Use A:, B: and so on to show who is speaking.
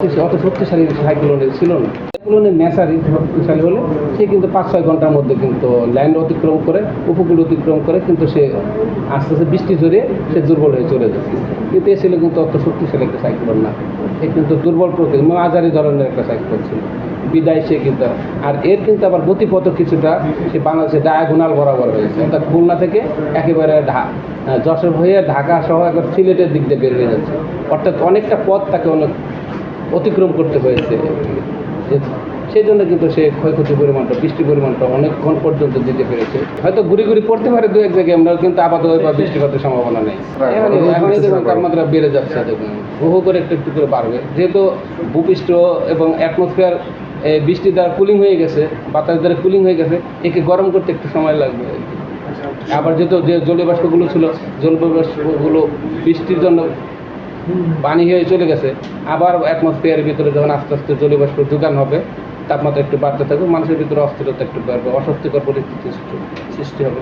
A: অত শক্তিশালী সাইক্লোনের ছিল না। সাইক্লোনের ন্যাচারি শক্তিশালী হলে সে কিন্তু 5-6 ঘন্টার মধ্যে কিন্তু ল্যান্ড অতিক্রম করে, উপকূল অতিক্রম করে কিন্তু সে আস্তে আস্তে বৃষ্টি জড়িয়ে সে দুর্বল হয়ে চলে যাচ্ছে। কিন্তু এ ছিল কিন্তু অত শক্তিশালী একটা সাইক্লোন না, এ কিন্তু দুর্বল প্রকৃতি মাঝারি ধরনের একটা সাইক্লোন ছিল বিদায় সে কিন্তু। আর এর কিন্তু আবার গতিপথ কিছুটা সে বাংলাদেশে ডায়াগোনাল বরাবর হয়েছে, অর্থাৎ খুলনা থেকে একেবারে যশোর হয়ে ঢাকা সহ একবার সিলেটের দিক দিয়ে বের হয়ে যাচ্ছে, অর্থাৎ অনেকটা পথ তাকে অনেক অতিক্রম করতে হয়েছে। সেই জন্য কিন্তু সে ক্ষয়ক্ষতির পরিমাণটা, বৃষ্টির পরিমাণটা অনেকক্ষণ পর্যন্ত দিতে পেরেছে। হয়তো ঘুরি ঘুরি পড়তে পারে দু এক জায়গায়, আমরা কিন্তু আপাতত বা বৃষ্টিপাতের সম্ভাবনা নেই। এখন এই তাপমাত্রা বেড়ে যাচ্ছে, দেখুন বহু করে একটু একটু করে বাড়বে, যেহেতু ভূপৃষ্ঠ এবং অ্যাটমসফিয়ার বৃষ্টি দ্বারা কুলিং হয়ে গেছে, বাতাস দ্বারা কুলিং হয়ে গেছে, একে গরম করতে একটু সময় লাগবে। আবার যেহেতু যে জলীয় বাষ্পগুলো ছিল, জলীয় বাষ্পগুলো বৃষ্টির জন্য পানি হয়ে চলে গেছে, আবার অ্যাটমসফিয়ারের ভিতরে যখন আস্তে আস্তে জলীয় বাষ্প যোগান হবে, তাপমাত্রা একটু বাড়তে থাকবে, মানুষের ভিতরে অস্থিরতা একটু বাড়বে, অস্বস্তিকর পরিস্থিতি সৃষ্টি হবে।